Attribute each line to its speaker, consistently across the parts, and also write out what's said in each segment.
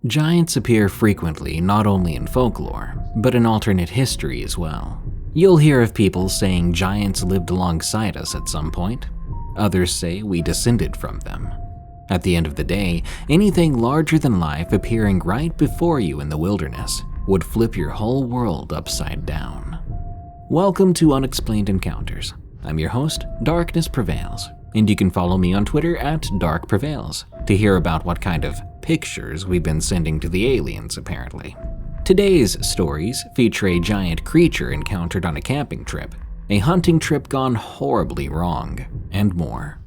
Speaker 1: Giants appear frequently not only in folklore, but in alternate history as well. You'll hear of people saying giants lived alongside us at some point. Others say we descended from them. At the end of the day, anything larger than life appearing right before you in the wilderness would flip your whole world upside down. Welcome to Unexplained Encounters. I'm your host, Darkness Prevails, and you can follow me on Twitter at Dark Prevails to hear about what kind of pictures we've been sending to the aliens, apparently. Today's stories feature a giant creature encountered on a camping trip, a hunting trip gone horribly wrong, and more.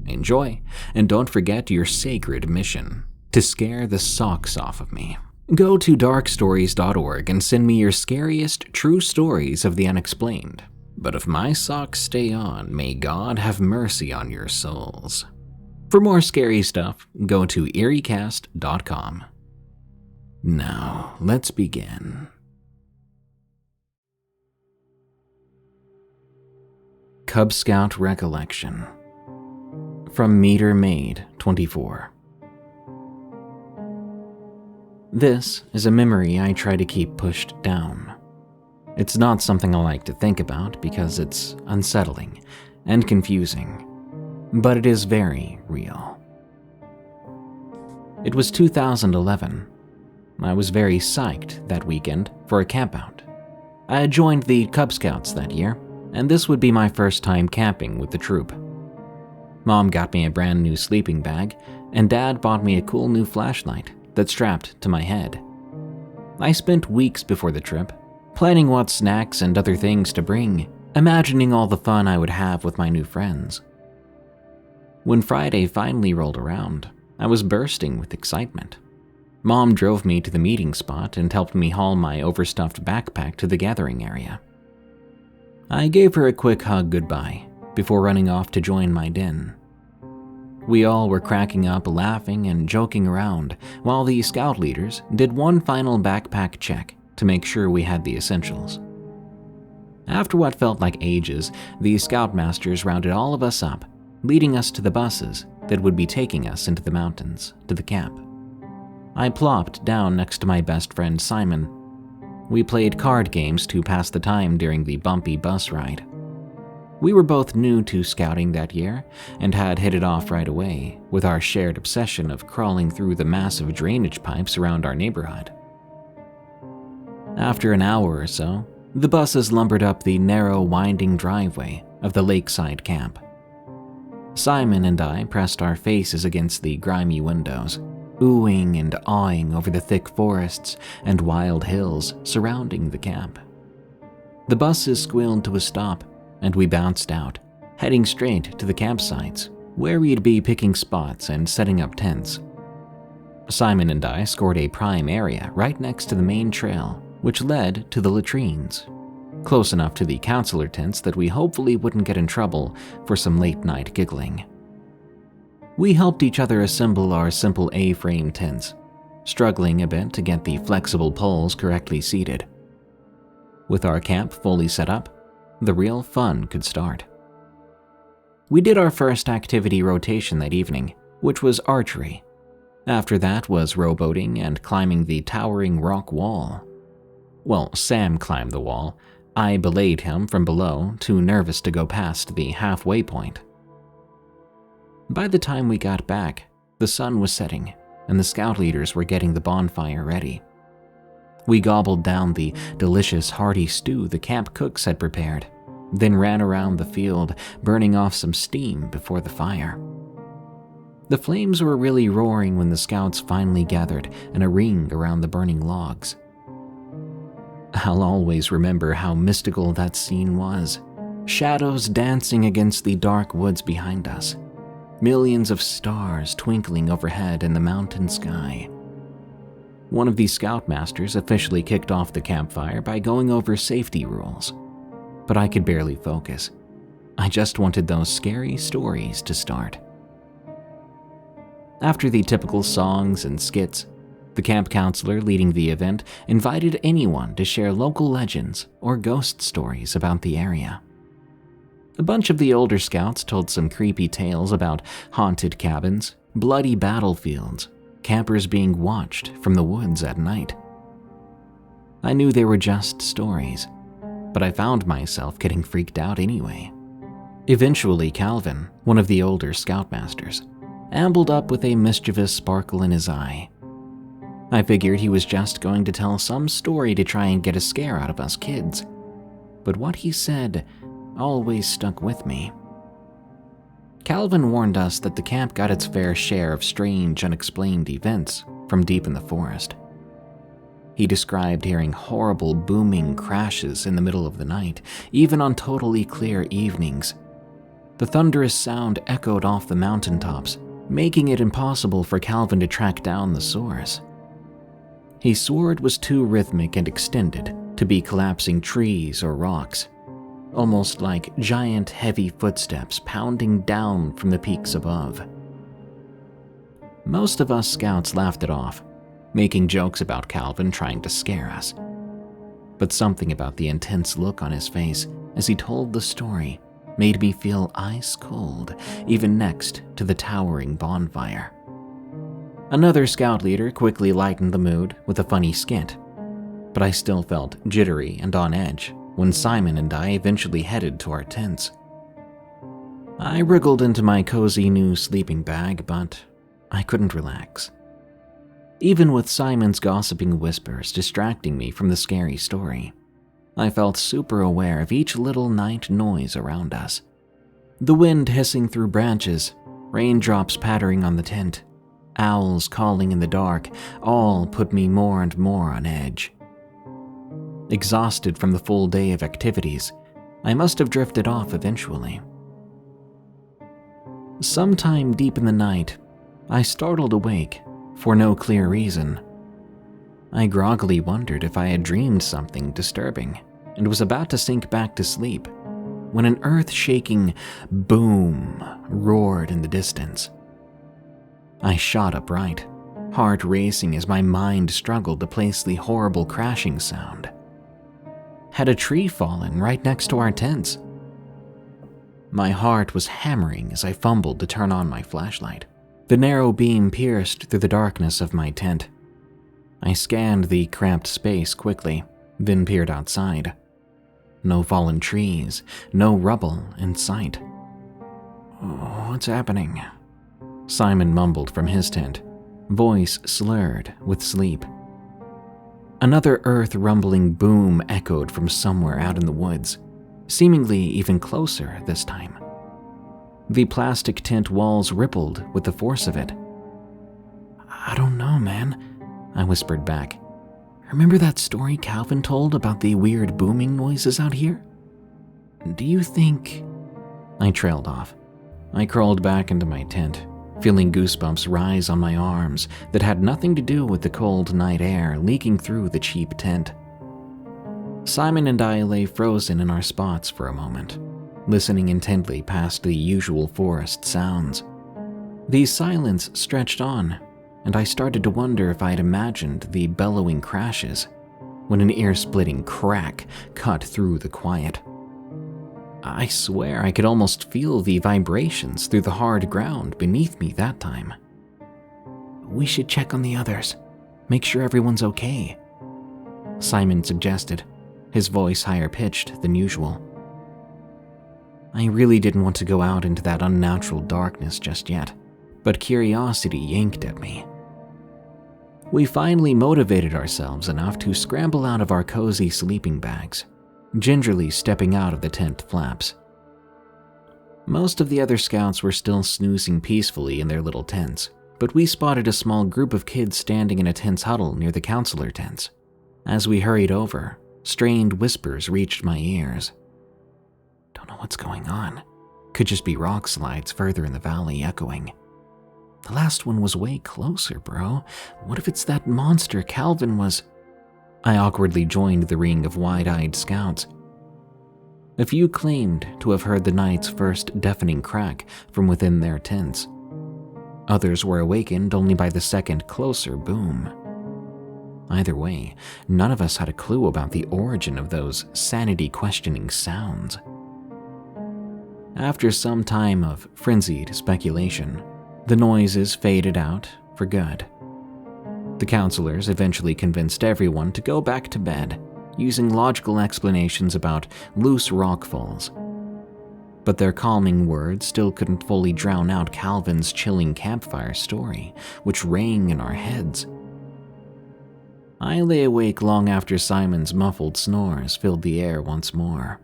Speaker 1: Enjoy, and don't forget your sacred mission, to scare the socks off of me. Go to darkstories.org and send me your scariest true stories of the unexplained. But if my socks stay on, may God have mercy on your souls. For more scary stuff, go to eeriecast.com. Now, let's begin. Cub Scout Recollection. From Meter Maid 24. This is a memory I try to keep pushed down. It's not something I like to think about because it's unsettling and confusing, but it is very real. It was 2011. I was very psyched that weekend for a campout. I had joined the Cub Scouts that year, and this would be my first time camping with the troop. Mom got me a brand new sleeping bag, and Dad bought me a cool new flashlight that strapped to my head. I spent weeks before the trip, planning what snacks and other things to bring, imagining all the fun I would have with my new friends. When Friday finally rolled around, I was bursting with excitement. Mom drove me to the meeting spot and helped me haul my overstuffed backpack to the gathering area. I gave her a quick hug goodbye before running off to join my den. We all were cracking up, laughing, and joking around while the scout leaders did one final backpack check to make sure we had the essentials. After what felt like ages, the scoutmasters rounded all of us up, leading us to the buses that would be taking us into the mountains to the camp. I plopped down next to my best friend Simon. We played card games to pass the time during the bumpy bus ride. We were both new to scouting that year and had hit it off right away with our shared obsession of crawling through the massive drainage pipes around our neighborhood. After an hour or so, the buses lumbered up the narrow, winding driveway of the lakeside camp. Simon and I pressed our faces against the grimy windows, oohing and awing over the thick forests and wild hills surrounding the camp. The buses squealed to a stop, and we bounced out, heading straight to the campsites, where we'd be picking spots and setting up tents. Simon and I scored a prime area right next to the main trail, which led to the latrines, close enough to the counselor tents that we hopefully wouldn't get in trouble for some late-night giggling. We helped each other assemble our simple A-frame tents, struggling a bit to get the flexible poles correctly seated. With our camp fully set up, the real fun could start. We did our first activity rotation that evening, which was archery. After that was rowboating and climbing the towering rock wall. Well, Sam climbed the wall. I belayed him from below, too nervous to go past the halfway point. By the time we got back, the sun was setting, and the scout leaders were getting the bonfire ready. We gobbled down the delicious hearty stew the camp cooks had prepared, then ran around the field, burning off some steam before the fire. The flames were really roaring when the scouts finally gathered in a ring around the burning logs. I'll always remember how mystical that scene was. Shadows dancing against the dark woods behind us. Millions of stars twinkling overhead in the mountain sky. One of the scoutmasters officially kicked off the campfire by going over safety rules, but I could barely focus. I just wanted those scary stories to start. After the typical songs and skits, the camp counselor leading the event invited anyone to share local legends or ghost stories about the area. A bunch of the older scouts told some creepy tales about haunted cabins, bloody battlefields, campers being watched from the woods at night. I knew they were just stories, but I found myself getting freaked out anyway. Eventually, Calvin, one of the older scoutmasters, ambled up with a mischievous sparkle in his eye. I figured he was just going to tell some story to try and get a scare out of us kids, but what he said always stuck with me. Calvin warned us that the camp got its fair share of strange, unexplained events from deep in the forest. He described hearing horrible booming crashes in the middle of the night, even on totally clear evenings. The thunderous sound echoed off the mountaintops, making it impossible for Calvin to track down the source. He swore it was too rhythmic and extended to be collapsing trees or rocks, almost like giant heavy footsteps pounding down from the peaks above. Most of us scouts laughed it off, making jokes about Calvin trying to scare us. But something about the intense look on his face as he told the story made me feel ice cold, even next to the towering bonfire. Another scout leader quickly lightened the mood with a funny skit, but I still felt jittery and on edge when Simon and I eventually headed to our tents. I wriggled into my cozy new sleeping bag, but I couldn't relax. Even with Simon's gossiping whispers distracting me from the scary story, I felt super aware of each little night noise around us. The wind hissing through branches, raindrops pattering on the tent, owls calling in the dark, all put me more and more on edge. Exhausted from the full day of activities, I must have drifted off eventually. Sometime deep in the night, I startled awake for no clear reason. I groggily wondered if I had dreamed something disturbing and was about to sink back to sleep when an earth-shaking boom roared in the distance. I shot upright, heart racing as my mind struggled to place the horrible crashing sound. Had a tree fallen right next to our tents? My heart was hammering as I fumbled to turn on my flashlight. The narrow beam pierced through the darkness of my tent. I scanned the cramped space quickly, then peered outside. No fallen trees, no rubble in sight. "What's happening?" Simon mumbled from his tent, voice slurred with sleep. Another earth-rumbling boom echoed from somewhere out in the woods, seemingly even closer this time. The plastic tent walls rippled with the force of it. "I don't know, man," I whispered back. "Remember that story Calvin told about the weird booming noises out here? Do you think—" I trailed off. I crawled back into my tent, feeling goosebumps rise on my arms that had nothing to do with the cold night air leaking through the cheap tent. Simon and I lay frozen in our spots for a moment, listening intently past the usual forest sounds. The silence stretched on, and I started to wonder if I had imagined the bellowing crashes when an ear-splitting crack cut through the quiet. I swear I could almost feel the vibrations through the hard ground beneath me that time. "We should check on the others, make sure everyone's okay," Simon suggested, his voice higher pitched than usual. I really didn't want to go out into that unnatural darkness just yet, but curiosity yanked at me. We finally motivated ourselves enough to scramble out of our cozy sleeping bags, gingerly stepping out of the tent flaps. Most of the other scouts were still snoozing peacefully in their little tents, but we spotted a small group of kids standing in a tense huddle near the counselor tents. As we hurried over, strained whispers reached my ears. "Don't know what's going on. Could just be rock slides further in the valley echoing. The last one was way closer, bro. What if it's that monster Calvin was—" I awkwardly joined the ring of wide-eyed scouts. A few claimed to have heard the night's first deafening crack from within their tents. Others were awakened only by the second closer boom. Either way, none of us had a clue about the origin of those sanity-questioning sounds. After some time of frenzied speculation, the noises faded out for good, The counselors eventually convinced everyone to go back to bed, using logical explanations about loose rock falls. But their calming words still couldn't fully drown out Calvin's chilling campfire story, which rang in our heads. I lay awake long after Simon's muffled snores filled the air once more.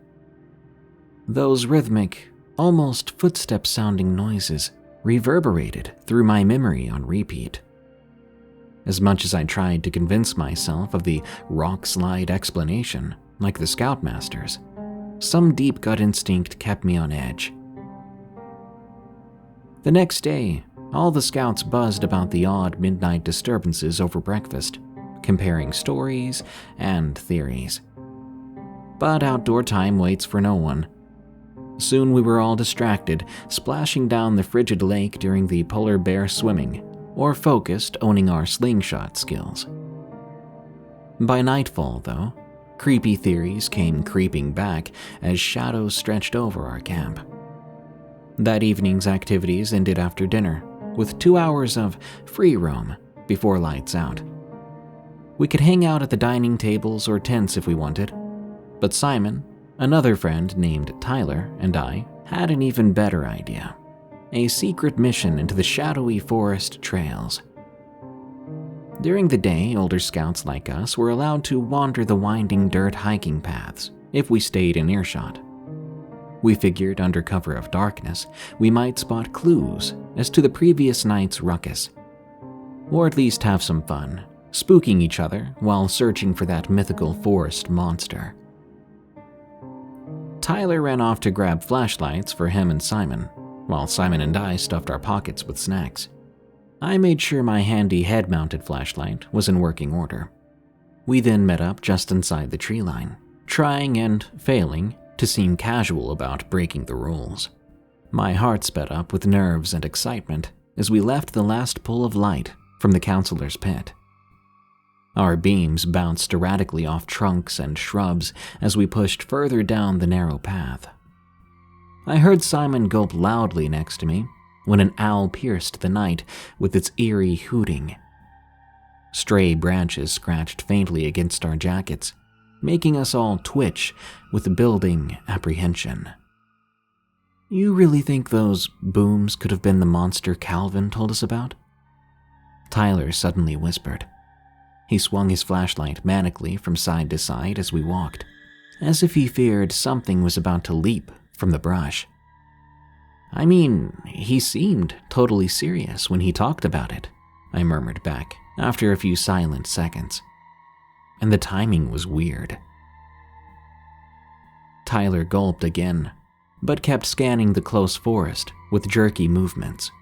Speaker 1: Those rhythmic, almost footstep-sounding noises reverberated through my memory on repeat. As much as I tried to convince myself of the rock slide explanation, like the Scoutmasters, some deep gut instinct kept me on edge. The next day, all the scouts buzzed about the odd midnight disturbances over breakfast, comparing stories and theories. But outdoor time waits for no one. Soon we were all distracted, splashing down the frigid lake during the polar bear swimming, or focused owning our slingshot skills. By nightfall, though, creepy theories came creeping back as shadows stretched over our camp. That evening's activities ended after dinner, with 2 hours of free roam before lights out. We could hang out at the dining tables or tents if we wanted, but Simon, another friend named Tyler, and I had an even better idea: a secret mission into the shadowy forest trails. During the day, older scouts like us were allowed to wander the winding dirt hiking paths if we stayed in earshot. We figured under cover of darkness, we might spot clues as to the previous night's ruckus, or at least have some fun, spooking each other while searching for that mythical forest monster. Tyler ran off to grab flashlights for him and Simon, while Simon and I stuffed our pockets with snacks. I made sure my handy head-mounted flashlight was in working order. We then met up just inside the tree line, trying and failing to seem casual about breaking the rules. My heart sped up with nerves and excitement as we left the last pull of light from the counselor's pit. Our beams bounced erratically off trunks and shrubs as we pushed further down the narrow path. I heard Simon gulp loudly next to me when an owl pierced the night with its eerie hooting. Stray branches scratched faintly against our jackets, making us all twitch with building apprehension. "You really think those booms could have been the monster Calvin told us about?" Tyler suddenly whispered. He swung his flashlight manically from side to side as we walked, as if he feared something was about to leap from the brush. "I mean, he seemed totally serious when he talked about it," I murmured back after a few silent seconds. And the timing was weird. Tyler gulped again, but kept scanning the close forest with jerky movements.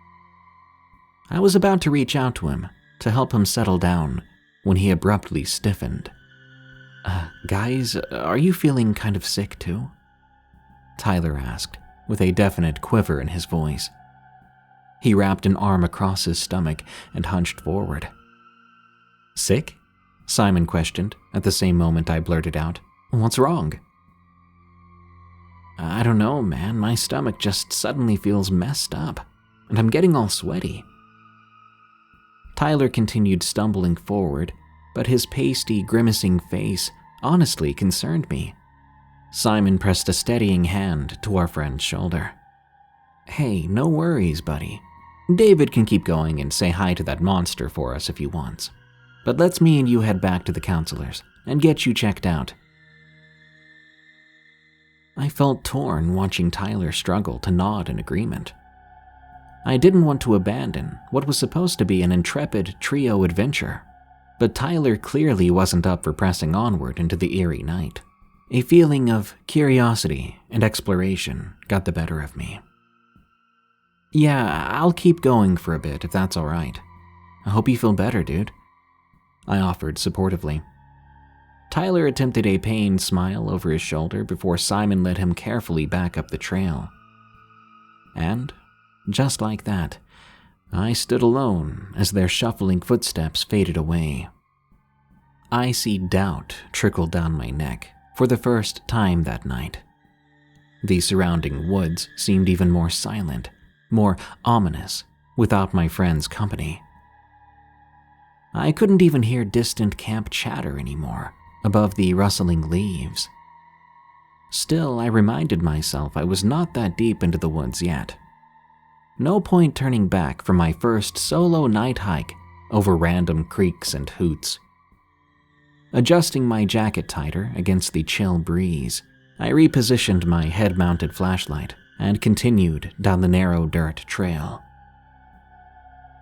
Speaker 1: I was about to reach out to him to help him settle down when he abruptly stiffened. Guys, are you feeling kind of sick too?" Tyler asked, with a definite quiver in his voice. He wrapped an arm across his stomach and hunched forward. "Sick?" Simon questioned at the same moment I blurted out, "What's wrong?" "I don't know, man. My stomach just suddenly feels messed up, and I'm getting all sweaty." Tyler continued stumbling forward, but his pasty, grimacing face honestly concerned me. Simon pressed a steadying hand to our friend's shoulder. "Hey, no worries, buddy. David can keep going and say hi to that monster for us if he wants. But let's me and you head back to the counselors and get you checked out." I felt torn watching Tyler struggle to nod in agreement. I didn't want to abandon what was supposed to be an intrepid trio adventure, but Tyler clearly wasn't up for pressing onward into the eerie night. A feeling of curiosity and exploration got the better of me. "Yeah, I'll keep going for a bit if that's all right. I hope you feel better, dude," I offered supportively. Tyler attempted a pained smile over his shoulder before Simon led him carefully back up the trail. And, just like that, I stood alone as their shuffling footsteps faded away. Icy doubt trickled down my neck for the first time that night. The surrounding woods seemed even more silent, more ominous, without my friend's company. I couldn't even hear distant camp chatter anymore, above the rustling leaves. Still, I reminded myself I was not that deep into the woods yet. No point turning back from my first solo night hike over random creaks and hoots. Adjusting my jacket tighter against the chill breeze, I repositioned my head-mounted flashlight and continued down the narrow dirt trail.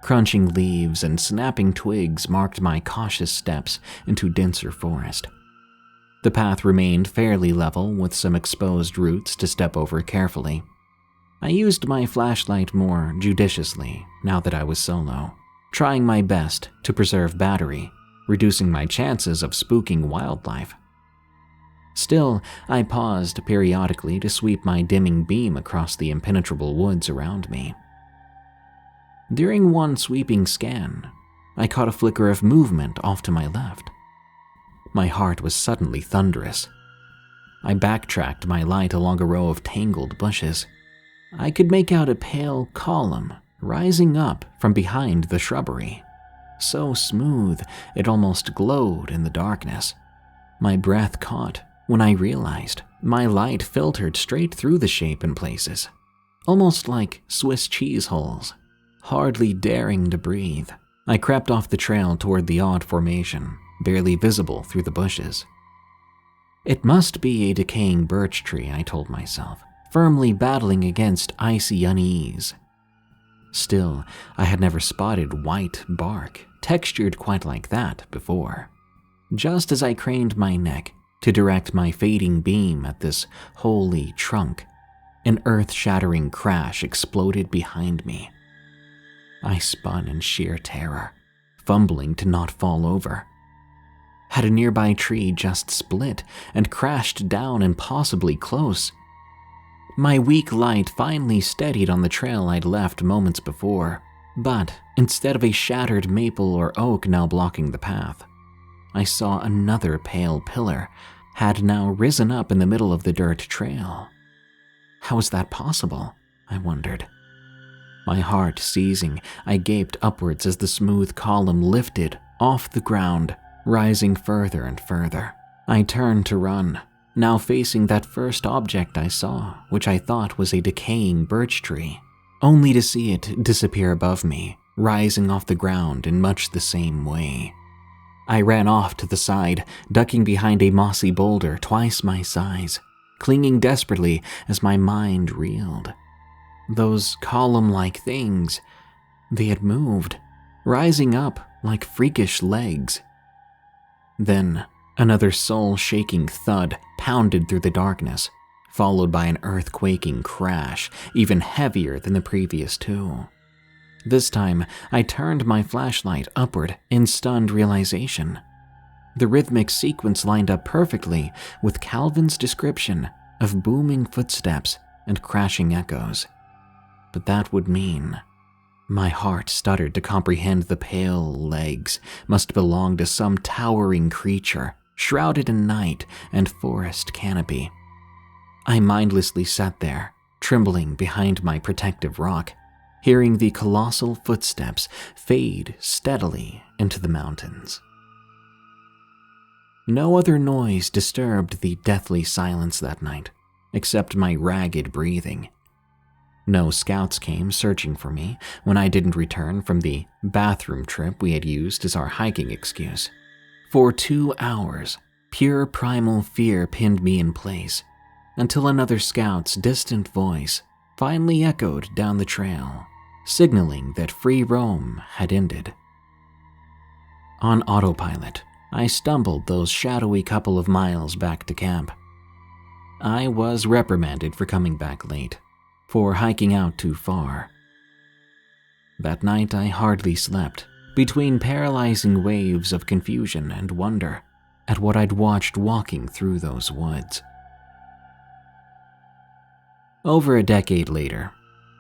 Speaker 1: Crunching leaves and snapping twigs marked my cautious steps into denser forest. The path remained fairly level with some exposed roots to step over carefully. I used my flashlight more judiciously now that I was solo, trying my best to preserve battery, reducing my chances of spooking wildlife. Still, I paused periodically to sweep my dimming beam across the impenetrable woods around me. During one sweeping scan, I caught a flicker of movement off to my left. My heart was suddenly thunderous. I backtracked my light along a row of tangled bushes. I could make out a pale column rising up from behind the shrubbery, so smooth it almost glowed in the darkness. My breath caught when I realized my light filtered straight through the shape in places, almost like Swiss cheese holes. Hardly daring to breathe, I crept off the trail toward the odd formation, barely visible through the bushes. It must be a decaying birch tree, I told myself, firmly battling against icy unease. Still, I had never spotted white bark textured quite like that before. Just as I craned my neck to direct my fading beam at this holy trunk, an earth-shattering crash exploded behind me. I spun in sheer terror, fumbling to not fall over. Had a nearby tree just split and crashed down impossibly close? My weak light finally steadied on the trail I'd left moments before, but instead of a shattered maple or oak now blocking the path, I saw another pale pillar had now risen up in the middle of the dirt trail. How was that possible? I wondered. My heart seizing, I gaped upwards as the smooth column lifted off the ground, rising further and further. I turned to run, now facing that first object I saw, which I thought was a decaying birch tree, only to see it disappear above me, rising off the ground in much the same way. I ran off to the side, ducking behind a mossy boulder twice my size, clinging desperately as my mind reeled. Those column-like things, they had moved, rising up like freakish legs. Then, another soul-shaking thud pounded through the darkness, followed by an earth-quaking crash, even heavier than the previous two. This time, I turned my flashlight upward in stunned realization. The rhythmic sequence lined up perfectly with Calvin's description of booming footsteps and crashing echoes. But that would mean... My heart stuttered to comprehend the pale legs must belong to some towering creature, shrouded in night and forest canopy. I mindlessly sat there, trembling behind my protective rock, hearing the colossal footsteps fade steadily into the mountains. No other noise disturbed the deathly silence that night, except my ragged breathing. No scouts came searching for me when I didn't return from the bathroom trip we had used as our hiking excuse. For 2 hours, pure primal fear pinned me in place, until another scout's distant voice finally echoed down the trail, signaling that free roam had ended. On autopilot, I stumbled those shadowy couple of miles back to camp. I was reprimanded for coming back late, for hiking out too far. That night I hardly slept, between paralyzing waves of confusion and wonder at what I'd watched walking through those woods. Over a decade later,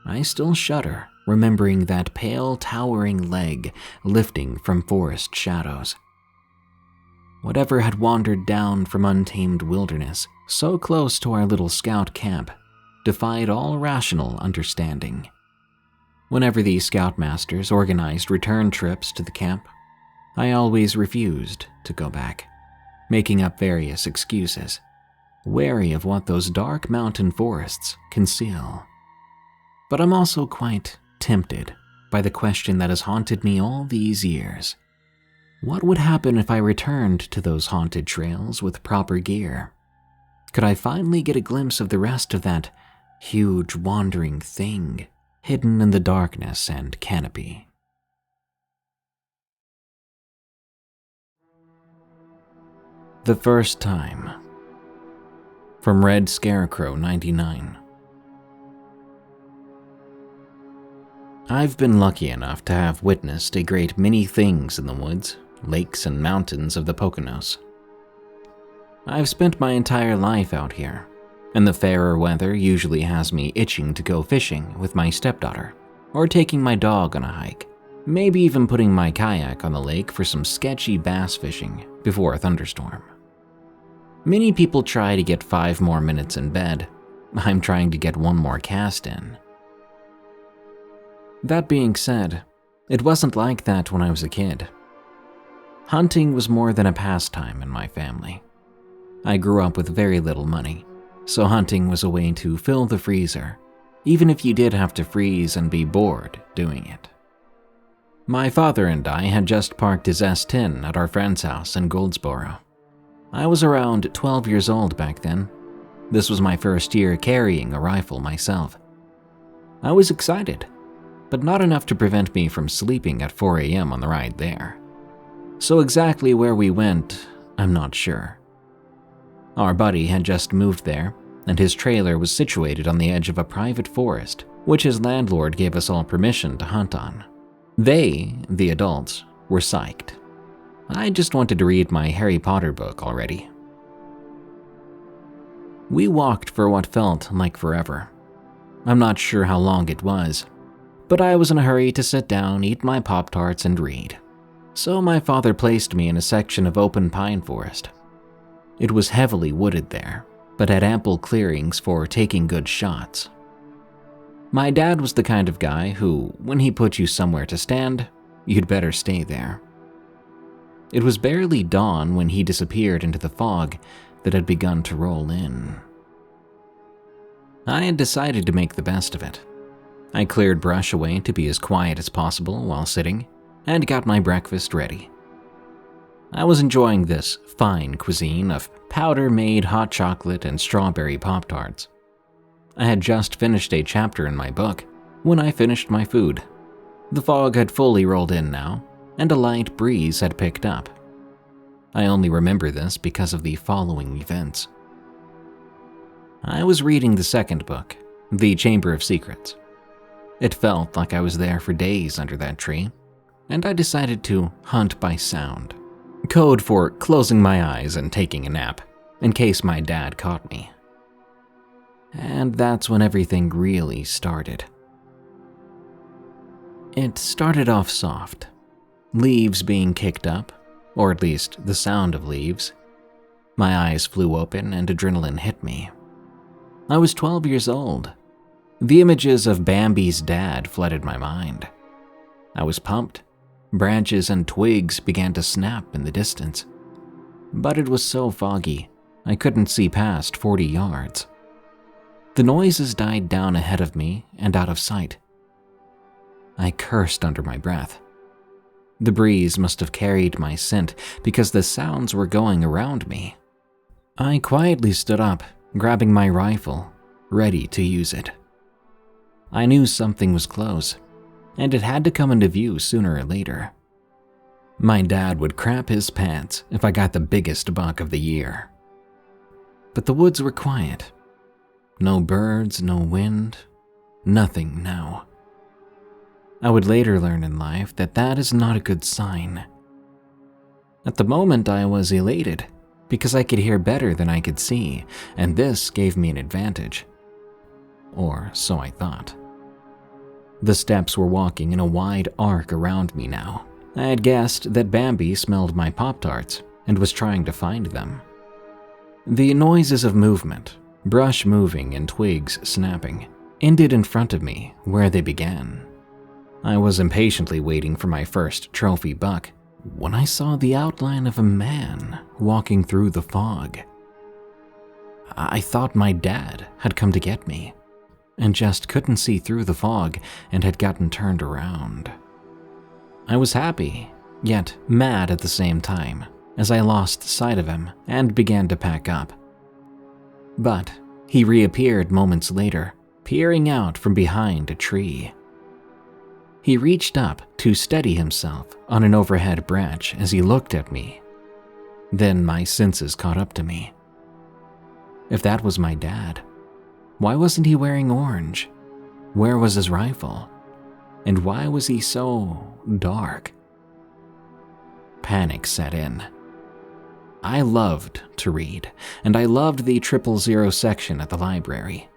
Speaker 1: I still shudder remembering that pale towering leg lifting from forest shadows. Whatever had wandered down from untamed wilderness so close to our little scout camp defied all rational understanding. Whenever these scoutmasters organized return trips to the camp, I always refused to go back, making up various excuses, wary of what those dark mountain forests conceal. But I'm also quite tempted by the question that has haunted me all these years. What would happen if I returned to those haunted trails with proper gear? Could I finally get a glimpse of the rest of that huge wandering thing hidden in the darkness and canopy? The first time. From Red Scarecrow 99. I've been lucky enough to have witnessed a great many things in the woods, lakes, and mountains of the Poconos. I've spent my entire life out here, and the fairer weather usually has me itching to go fishing with my stepdaughter, or taking my dog on a hike, maybe even putting my kayak on the lake for some sketchy bass fishing before a thunderstorm. Many people try to get 5 more minutes in bed. I'm trying to get 1 more cast in. That being said, it wasn't like that when I was a kid. Hunting was more than a pastime in my family. I grew up with very little money, so hunting was a way to fill the freezer, even if you did have to freeze and be bored doing it. My father and I had just parked his S10 at our friend's house in Goldsboro. I was around 12 years old back then. This was my first year carrying a rifle myself. I was excited, but not enough to prevent me from sleeping at 4 a.m. on the ride there. So exactly where we went, I'm not sure. Our buddy had just moved there, and his trailer was situated on the edge of a private forest, which his landlord gave us all permission to hunt on. They, the adults, were psyched. I just wanted to read my Harry Potter book already. We walked for what felt like forever. I'm not sure how long it was, but I was in a hurry to sit down, eat my Pop-Tarts, and read. So my father placed me in a section of open pine forest. It was heavily wooded there, but had ample clearings for taking good shots. My dad was the kind of guy who, when he put you somewhere to stand, you'd better stay there. It was barely dawn when he disappeared into the fog that had begun to roll in. I had decided to make the best of it. I cleared brush away to be as quiet as possible while sitting, and got my breakfast ready. I was enjoying this fine cuisine of powder-made hot chocolate and strawberry Pop-Tarts. I had just finished a chapter in my book when I finished my food. The fog had fully rolled in now, and a light breeze had picked up. I only remember this because of the following events. I was reading the second book, The Chamber of Secrets. It felt like I was there for days under that tree, and I decided to hunt by sound, code for closing my eyes and taking a nap, in case my dad caught me. And that's when everything really started. It started off soft. Leaves being kicked up, or at least the sound of leaves. My eyes flew open and adrenaline hit me. I was 12 years old. The images of Bambi's dad flooded my mind. I was pumped. Branches and twigs began to snap in the distance. But it was so foggy, I couldn't see past 40 yards. The noises died down ahead of me and out of sight. I cursed under my breath. The breeze must have carried my scent because the sounds were going around me. I quietly stood up, grabbing my rifle, ready to use it. I knew something was close, and it had to come into view sooner or later. My dad would crap his pants if I got the biggest buck of the year. But the woods were quiet. No birds, no wind, nothing now. I would later learn in life that that is not a good sign. At the moment, I was elated because I could hear better than I could see, and this gave me an advantage. Or so I thought. The steps were walking in a wide arc around me now. I had guessed that Bambi smelled my Pop-Tarts and was trying to find them. The noises of movement, brush moving and twigs snapping, ended in front of me where they began. I was impatiently waiting for my first trophy buck, when I saw the outline of a man walking through the fog. I thought my dad had come to get me, and just couldn't see through the fog and had gotten turned around. I was happy, yet mad at the same time, as I lost sight of him and began to pack up. But he reappeared moments later, peering out from behind a tree. He reached up to steady himself on an overhead branch as he looked at me. Then my senses caught up to me. If that was my dad, why wasn't he wearing orange? Where was his rifle? And why was he so dark? Panic set in. I loved to read, and I loved the 000 section at the library.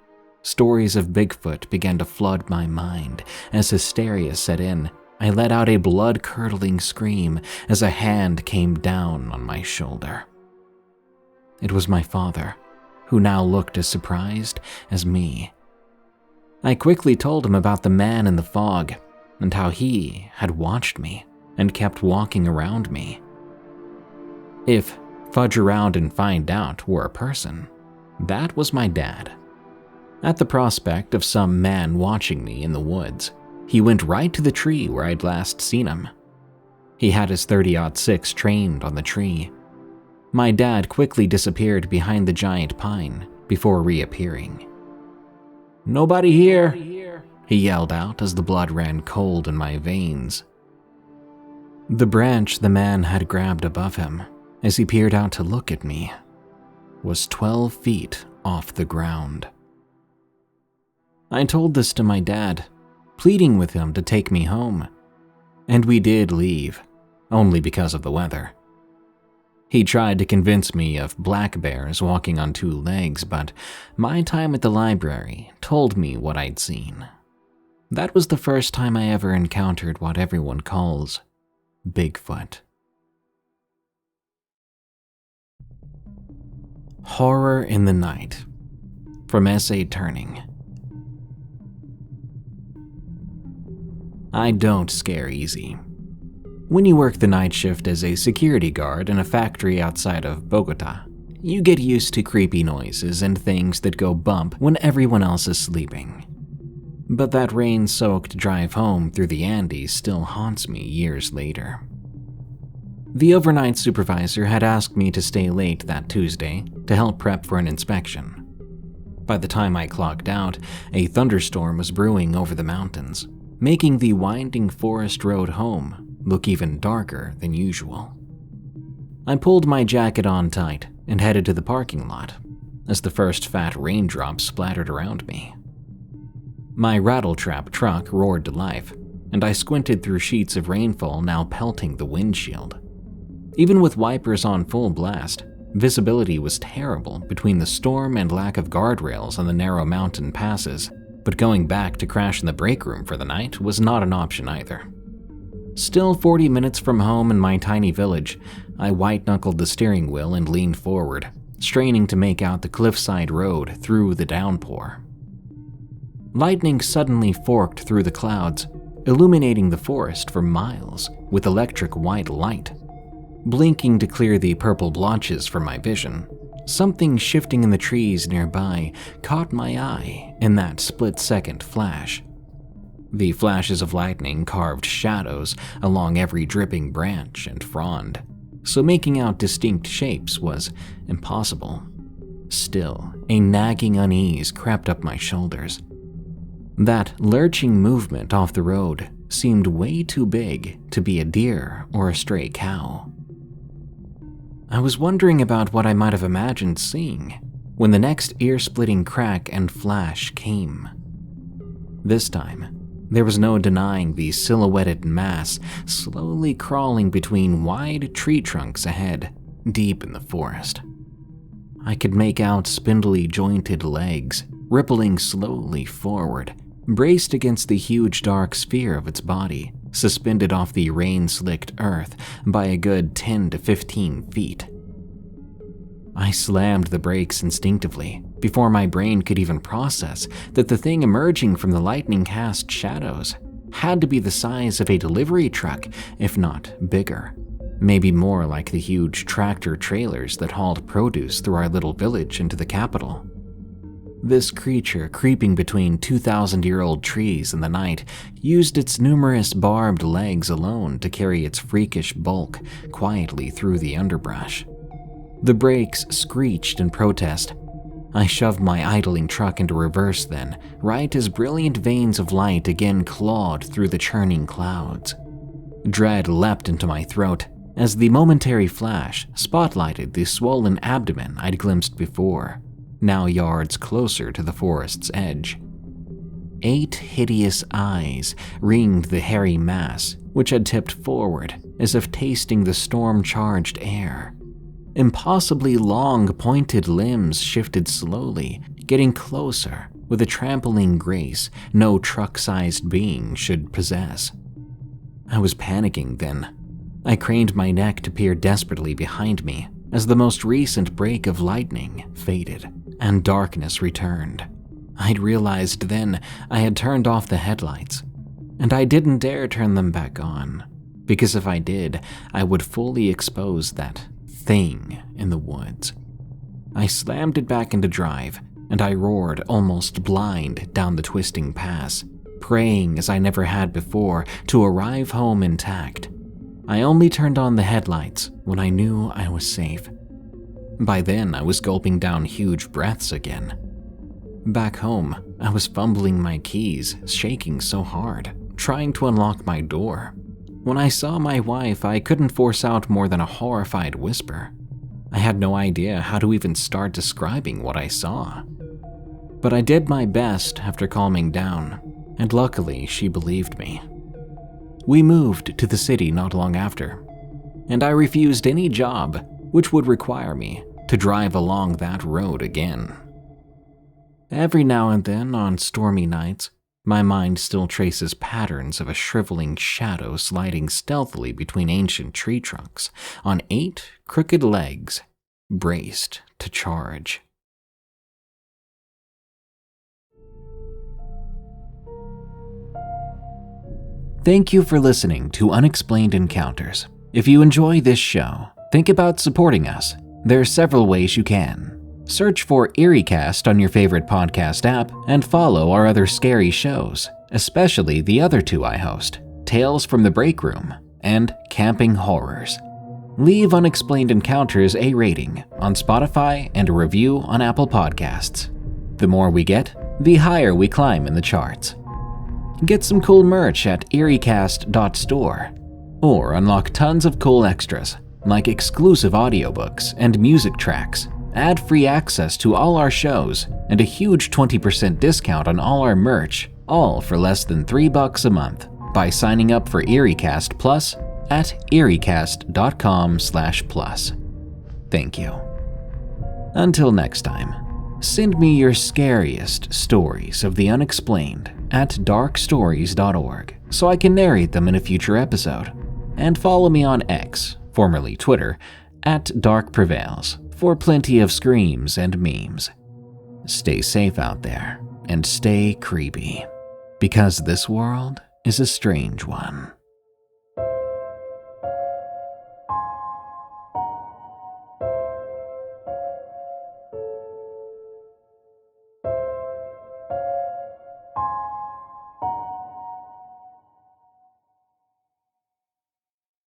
Speaker 1: Stories of Bigfoot began to flood my mind. As hysteria set in, I let out a blood-curdling scream as a hand came down on my shoulder. It was my father, who now looked as surprised as me. I quickly told him about the man in the fog and how he had watched me and kept walking around me. If Fudge Around and Find Out were a person, that was my dad. At the prospect of some man watching me in the woods, he went right to the tree where I'd last seen him. He had his .30-06 trained on the tree. My dad quickly disappeared behind the giant pine before reappearing. "Nobody here," he yelled out as the blood ran cold in my veins. The branch the man had grabbed above him, as he peered out to look at me, was 12 feet off the ground. I told this to my dad, pleading with him to take me home, and we did leave, only because of the weather. He tried to convince me of black bears walking on 2 legs, but my time at the library told me what I'd seen. That was the first time I ever encountered what everyone calls Bigfoot. Horror in the Night, from SATurning. I don't scare easy. When you work the night shift as a security guard in a factory outside of Bogota, you get used to creepy noises and things that go bump when everyone else is sleeping. But that rain-soaked drive home through the Andes still haunts me years later. The overnight supervisor had asked me to stay late that Tuesday to help prep for an inspection. By the time I clocked out, a thunderstorm was brewing over the mountains, making the winding forest road home look even darker than usual. I pulled my jacket on tight and headed to the parking lot as the first fat raindrops splattered around me. My rattletrap truck roared to life, and I squinted through sheets of rainfall now pelting the windshield. Even with wipers on full blast, visibility was terrible between the storm and lack of guardrails on the narrow mountain passes, but going back to crash in the break room for the night was not an option either. Still 40 minutes from home in my tiny village, I white-knuckled the steering wheel and leaned forward, straining to make out the cliffside road through the downpour. Lightning suddenly forked through the clouds, illuminating the forest for miles with electric white light. Blinking to clear the purple blotches from my vision, something shifting in the trees nearby caught my eye in that split-second flash. The flashes of lightning carved shadows along every dripping branch and frond, so making out distinct shapes was impossible. Still, a nagging unease crept up my shoulders. That lurching movement off the road seemed way too big to be a deer or a stray cow. I was wondering about what I might have imagined seeing when the next ear-splitting crack and flash came. This time, there was no denying the silhouetted mass slowly crawling between wide tree trunks ahead, deep in the forest. I could make out spindly jointed legs, rippling slowly forward, braced against the huge dark sphere of its body, suspended off the rain-slicked earth by a good 10 to 15 feet. I slammed the brakes instinctively before my brain could even process that the thing emerging from the lightning-cast shadows had to be the size of a delivery truck, if not bigger. maybe more like the huge tractor trailers that hauled produce through our little village into the capital. This creature, creeping between 2,000-year-old trees in the night, used its numerous barbed legs alone to carry its freakish bulk quietly through the underbrush. The brakes screeched in protest. I shoved my idling truck into reverse then, right as brilliant veins of light again clawed through the churning clouds. Dread leapt into my throat as the momentary flash spotlighted the swollen abdomen I'd glimpsed before, now yards closer to the forest's edge. 8 hideous eyes ringed the hairy mass, which had tipped forward as if tasting the storm-charged air. Impossibly long, pointed limbs shifted slowly, getting closer with a trampling grace no truck-sized being should possess. I was panicking then. I craned my neck to peer desperately behind me as the most recent break of lightning faded and darkness returned. I'd realized then I had turned off the headlights, and I didn't dare turn them back on, because if I did, I would fully expose that thing in the woods. I slammed it back into drive, and I roared almost blind down the twisting pass, praying as I never had before to arrive home intact. I only turned on the headlights when I knew I was safe. By then, I was gulping down huge breaths again. Back home, I was fumbling my keys, shaking so hard, trying to unlock my door. When I saw my wife, I couldn't force out more than a horrified whisper. I had no idea how to even start describing what I saw. But I did my best after calming down, and luckily she believed me. We moved to the city not long after, and I refused any job which would require me to drive along that road again. Every now and then on stormy nights, my mind still traces patterns of a shriveling shadow sliding stealthily between ancient tree trunks on 8 crooked legs, braced to charge. Thank you for listening to Unexplained Encounters. If you enjoy this show, think about supporting us. There are several ways you can. Search for EerieCast on your favorite podcast app and follow our other scary shows, especially the other 2 I host, Tales from the Break Room and Camping Horrors. Leave Unexplained Encounters a rating on Spotify and a review on Apple Podcasts. The more we get, the higher we climb in the charts. Get some cool merch at EerieCast.store, or unlock tons of cool extras like exclusive audiobooks and music tracks, ad-free access to all our shows, and a huge 20% discount on all our merch, all for less than $3 a month by signing up for EerieCast Plus at EerieCast.com/plus. Thank you. Until next time, send me your scariest stories of the unexplained at darkstories.org so I can narrate them in a future episode. And follow me on X, formerly Twitter, at Prevails for plenty of screams and memes. Stay safe out there and stay creepy, because this world is a strange one.